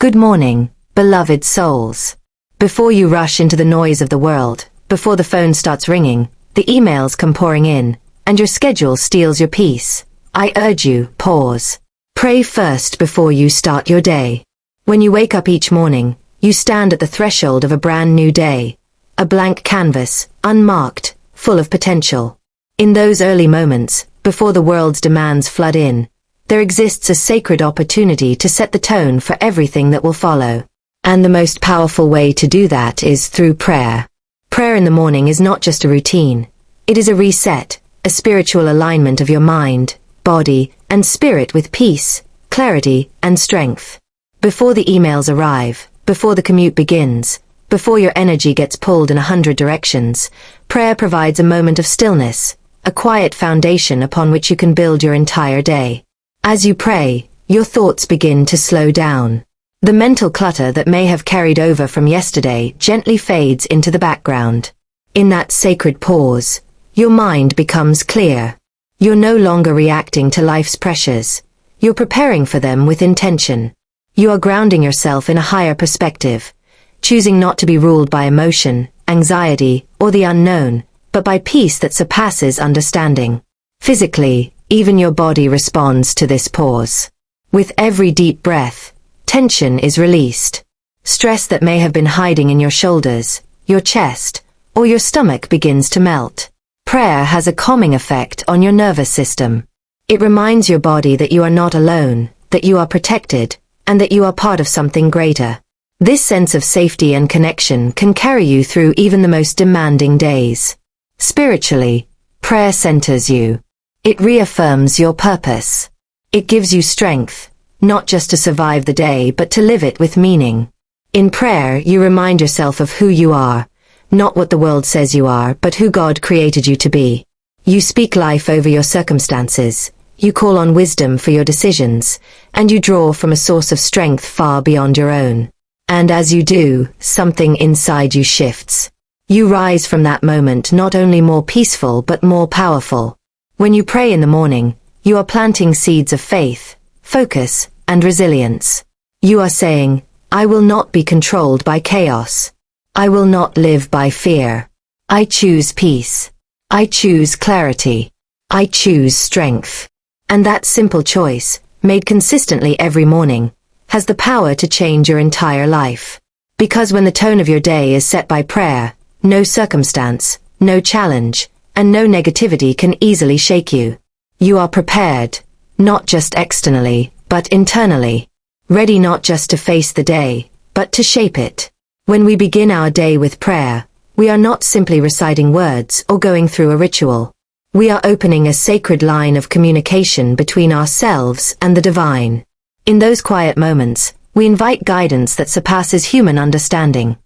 Good morning, beloved souls. Before you rush into the noise of the world, before the phone starts ringing, the emails come pouring in, and your schedule steals your peace, I urge you, pause. Pray first before you start your day. When you wake up each morning, you stand at the threshold of a brand new day. A blank canvas, unmarked, full of potential. In those early moments, before the world's demands flood in, there exists a sacred opportunity to set the tone for everything that will follow. And the most powerful way to do that is through prayer. Prayer in the morning is not just a routine. It is a reset, a spiritual alignment of your mind, body, and spirit with peace, clarity, and strength. Before the emails arrive, before the commute begins, before your energy gets pulled in 100 directions, prayer provides a moment of stillness, a quiet foundation upon which you can build your entire day. As you pray, your thoughts begin to slow down. The mental clutter that may have carried over from yesterday gently fades into the background. In that sacred pause, your mind becomes clear. You're no longer reacting to life's pressures. You're preparing for them with intention. You are grounding yourself in a higher perspective, choosing not to be ruled by emotion, anxiety, or the unknown, but by peace that surpasses understanding. Physically, even your body responds to this pause. With every deep breath, tension is released. Stress that may have been hiding in your shoulders, your chest, or your stomach begins to melt. Prayer has a calming effect on your nervous system. It reminds your body that you are not alone, that you are protected, and that you are part of something greater. This sense of safety and connection can carry you through even the most demanding days. Spiritually, prayer centers you. It reaffirms your purpose. It gives you strength, not just to survive the day but to live it with meaning. In prayer, you remind yourself of who you are, not what the world says you are, but who God created you to be. You speak life over your circumstances, you call on wisdom for your decisions, and you draw from a source of strength far beyond your own. And as you do, something inside you shifts. You rise from that moment not only more peaceful but more powerful. When you pray in the morning, you are planting seeds of faith, focus, and resilience. You are saying, I will not be controlled by chaos. I will not live by fear. I choose peace. I choose clarity. I choose strength. And that simple choice, made consistently every morning, has the power to change your entire life. Because when the tone of your day is set by prayer, no circumstance, no challenge, and no negativity can easily shake you. You are prepared, not just externally, but internally. Ready not just to face the day, but to shape it. When we begin our day with prayer, we are not simply reciting words or going through a ritual. We are opening a sacred line of communication between ourselves and the divine. In those quiet moments, we invite guidance that surpasses human understanding.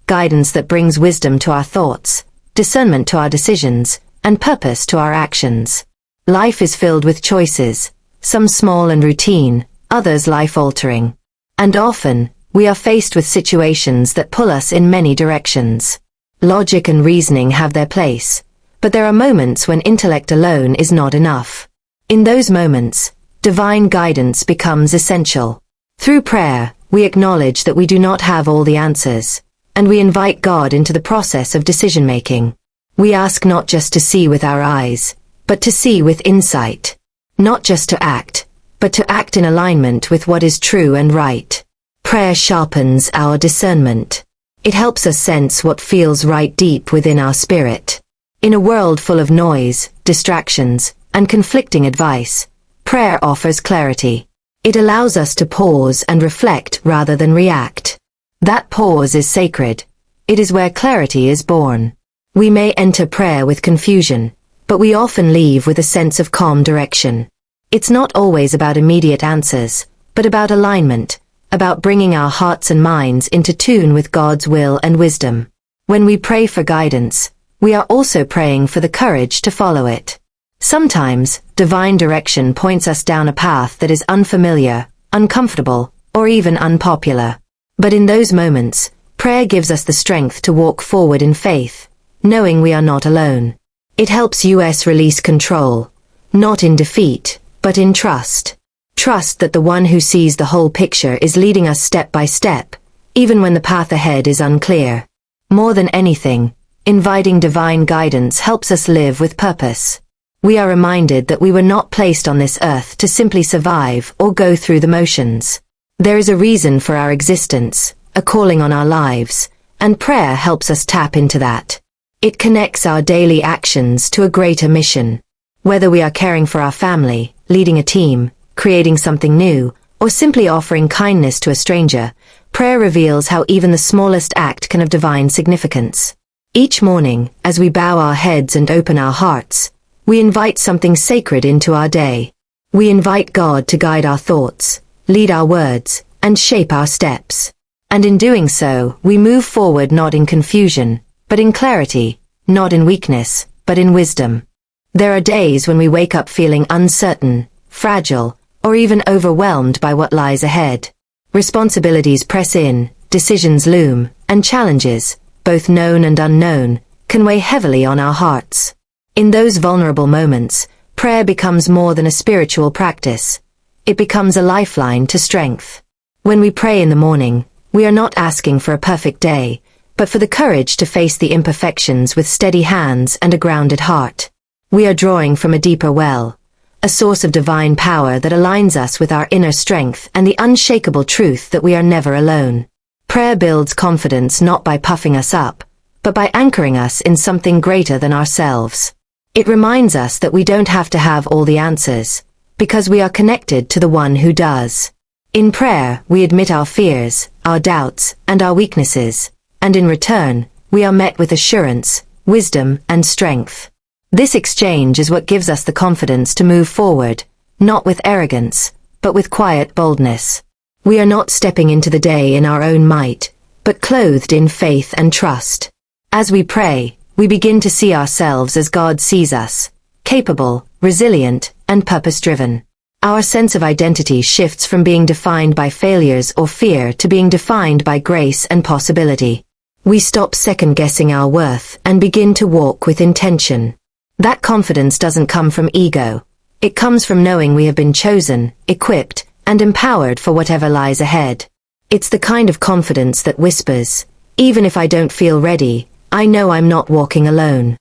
Guidance that brings wisdom to our thoughts, discernment to our decisions, and purpose to our actions. Life is filled with choices, some small and routine, others life-altering. And often, we are faced with situations that pull us in many directions. Logic and reasoning have their place, but there are moments when intellect alone is not enough. In those moments, divine guidance becomes essential. Through prayer, we acknowledge that we do not have all the answers, and we invite God into the process of decision-making. We ask not just to see with our eyes, but to see with insight. Not just to act, but to act in alignment with what is true and right. Prayer sharpens our discernment. It helps us sense what feels right deep within our spirit. In a world full of noise, distractions, and conflicting advice, prayer offers clarity. It allows us to pause and reflect rather than react. That pause is sacred. It is where clarity is born. We may enter prayer with confusion, but we often leave with a sense of calm direction. It's not always about immediate answers, but about alignment, about bringing our hearts and minds into tune with God's will and wisdom. When we pray for guidance, we are also praying for the courage to follow it. Sometimes, divine direction points us down a path that is unfamiliar, uncomfortable, or even unpopular. But in those moments, prayer gives us the strength to walk forward in faith, knowing we are not alone. It helps us release control, not in defeat, but in trust. Trust that the one who sees the whole picture is leading us step by step, even when the path ahead is unclear. More than anything, inviting divine guidance helps us live with purpose. We are reminded that we were not placed on this earth to simply survive or go through the motions. There is a reason for our existence, a calling on our lives, and prayer helps us tap into that. It connects our daily actions to a greater mission. Whether we are caring for our family, leading a team, creating something new, or simply offering kindness to a stranger, prayer reveals how even the smallest act can have divine significance. Each morning, as we bow our heads and open our hearts, we invite something sacred into our day. We invite God to guide our thoughts, lead our words, and shape our steps. And in doing so, we move forward not in confusion, but in clarity, not in weakness, but in wisdom. There are days when we wake up feeling uncertain, fragile, or even overwhelmed by what lies ahead. Responsibilities press in, decisions loom, and challenges, both known and unknown, can weigh heavily on our hearts. In those vulnerable moments, prayer becomes more than a spiritual practice. It becomes a lifeline to strength. When we pray in the morning, we are not asking for a perfect day, but for the courage to face the imperfections with steady hands and a grounded heart. We are drawing from a deeper well, a source of divine power that aligns us with our inner strength and the unshakable truth that we are never alone. Prayer builds confidence not by puffing us up, but by anchoring us in something greater than ourselves. It reminds us that we don't have to have all the answers, because we are connected to the one who does. In prayer, we admit our fears, our doubts, and our weaknesses, and in return, we are met with assurance, wisdom, and strength. This exchange is what gives us the confidence to move forward, not with arrogance, but with quiet boldness. We are not stepping into the day in our own might, but clothed in faith and trust. As we pray, we begin to see ourselves as God sees us, capable, resilient, and purpose-driven. Our sense of identity shifts from being defined by failures or fear to being defined by grace and possibility. We stop second-guessing our worth and begin to walk with intention. That confidence doesn't come from ego. It comes from knowing we have been chosen, equipped, and empowered for whatever lies ahead. It's the kind of confidence that whispers, "Even if I don't feel ready, I know I'm not walking alone."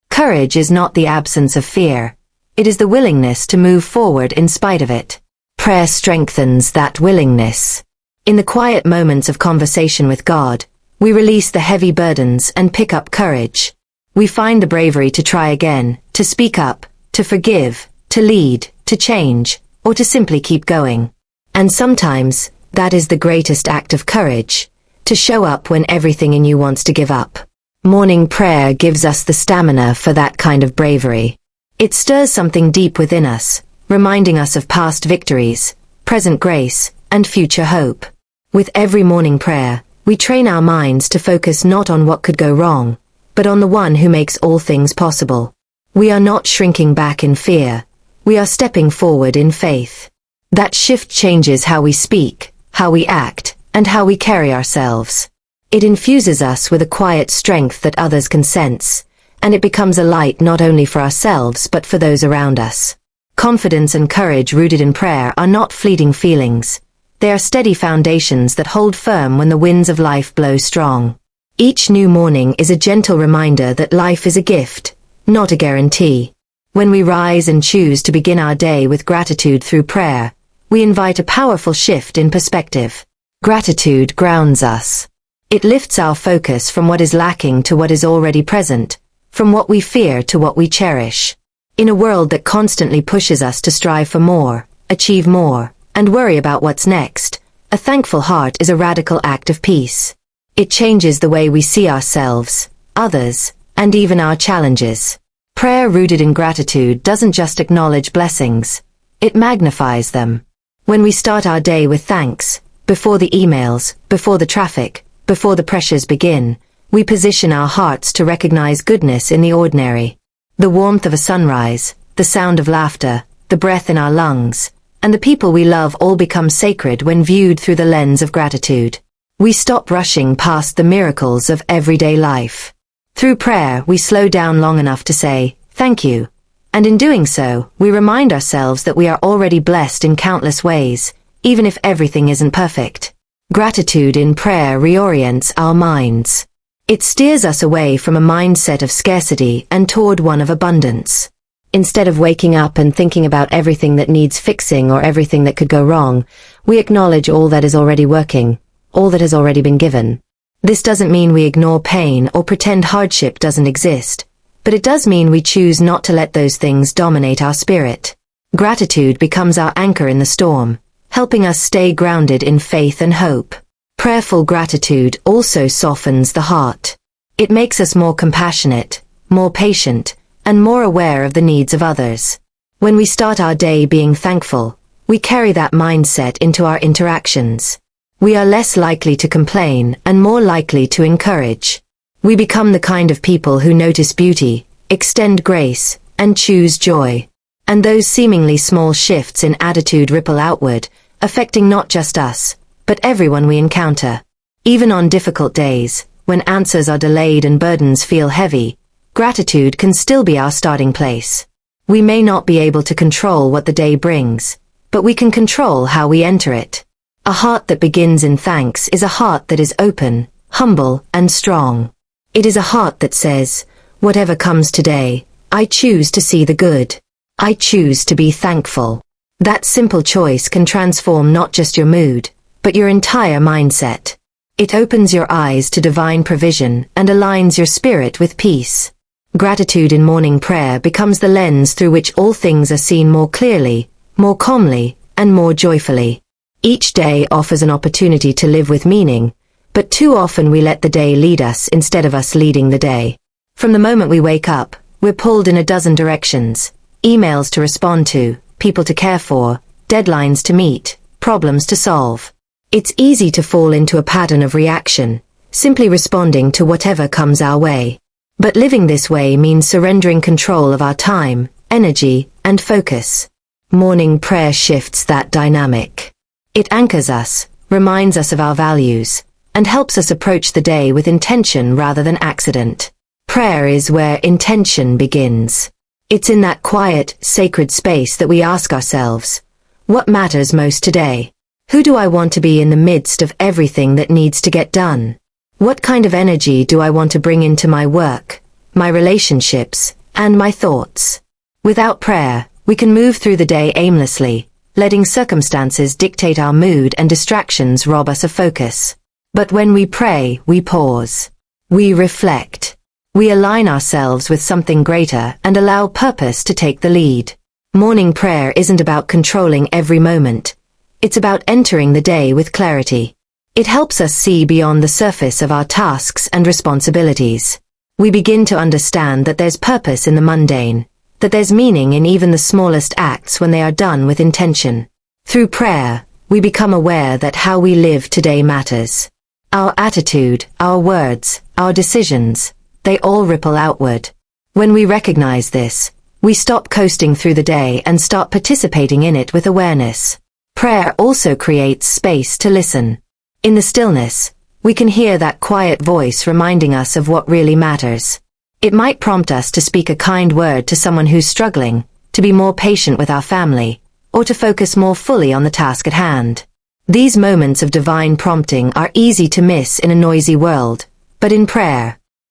Courage is not the absence of fear. It is the willingness to move forward in spite of it. Prayer strengthens that willingness. In the quiet moments of conversation with God, we release the heavy burdens and pick up courage. We find the bravery to try again, to speak up, to forgive, to lead, to change, or to simply keep going. And sometimes, that is the greatest act of courage, to show up when everything in you wants to give up. Morning prayer gives us the stamina for that kind of bravery. It stirs something deep within us, reminding us of past victories, present grace, and future hope. With every morning prayer, we train our minds to focus not on what could go wrong, but on the one who makes all things possible. We are not shrinking back in fear. We are stepping forward in faith. That shift changes how we speak, how we act, and how we carry ourselves. It infuses us with a quiet strength that others can sense, and it becomes a light not only for ourselves but for those around us. Confidence and courage rooted in prayer are not fleeting feelings. They are steady foundations that hold firm when the winds of life blow strong. Each new morning is a gentle reminder that life is a gift, not a guarantee. When we rise and choose to begin our day with gratitude through prayer, we invite a powerful shift in perspective. Gratitude grounds us. It lifts our focus from what is lacking to what is already present, from what we fear to what we cherish. In a world that constantly pushes us to strive for more, achieve more, and worry about what's next, a thankful heart is a radical act of peace. It changes the way we see ourselves, others, and even our challenges. Prayer rooted in gratitude doesn't just acknowledge blessings, it magnifies them. When we start our day with thanks, before the emails, before the traffic, before the pressures begin, we position our hearts to recognize goodness in the ordinary. The warmth of a sunrise, the sound of laughter, the breath in our lungs, and the people we love all become sacred when viewed through the lens of gratitude. We stop rushing past the miracles of everyday life. Through prayer, we slow down long enough to say, "Thank you," And in doing so, we remind ourselves that we are already blessed in countless ways, even if everything isn't perfect. Gratitude in prayer reorients our minds. It steers us away from a mindset of scarcity and toward one of abundance. Instead of waking up and thinking about everything that needs fixing or everything that could go wrong, we acknowledge all that is already working, all that has already been given. This doesn't mean we ignore pain or pretend hardship doesn't exist, but it does mean we choose not to let those things dominate our spirit. Gratitude becomes our anchor in the storm, helping us stay grounded in faith and hope. Prayerful gratitude also softens the heart. It makes us more compassionate, more patient, and more aware of the needs of others. When we start our day being thankful, we carry that mindset into our interactions. We are less likely to complain and more likely to encourage. We become the kind of people who notice beauty, extend grace, and choose joy. And those seemingly small shifts in attitude ripple outward, affecting not just us, but everyone we encounter. Even on difficult days, when answers are delayed and burdens feel heavy, gratitude can still be our starting place. We may not be able to control what the day brings, but we can control how we enter it. A heart that begins in thanks is a heart that is open, humble, and strong. It is a heart that says, whatever comes today, I choose to see the good. I choose to be thankful. That simple choice can transform not just your mood, but your entire mindset. It opens your eyes to divine provision and aligns your spirit with peace. Gratitude in morning prayer becomes the lens through which all things are seen more clearly, more calmly, and more joyfully. Each day offers an opportunity to live with meaning, but too often we let the day lead us instead of us leading the day. From the moment we wake up, we're pulled in a dozen directions: emails to respond to, people to care for, deadlines to meet, problems to solve. It's easy to fall into a pattern of reaction, simply responding to whatever comes our way. But living this way means surrendering control of our time, energy, and focus. Morning prayer shifts that dynamic. It anchors us, reminds us of our values, and helps us approach the day with intention rather than accident. Prayer is where intention begins. It's in that quiet, sacred space that we ask ourselves, what matters most today? Who do I want to be in the midst of everything that needs to get done? What kind of energy do I want to bring into my work, my relationships, and my thoughts? Without prayer, we can move through the day aimlessly, letting circumstances dictate our mood and distractions rob us of focus. But when we pray, we pause. We reflect. We align ourselves with something greater and allow purpose to take the lead. Morning prayer isn't about controlling every moment. It's about entering the day with clarity. It helps us see beyond the surface of our tasks and responsibilities. We begin to understand that there's purpose in the mundane, that there's meaning in even the smallest acts when they are done with intention. Through prayer, we become aware that how we live today matters. Our attitude, our words, our decisions, they all ripple outward. When we recognize this, we stop coasting through the day and start participating in it with awareness. Prayer also creates space to listen. In the stillness, we can hear that quiet voice reminding us of what really matters. It might prompt us to speak a kind word to someone who's struggling, to be more patient with our family, or to focus more fully on the task at hand. These moments of divine prompting are easy to miss in a noisy world, but in prayer,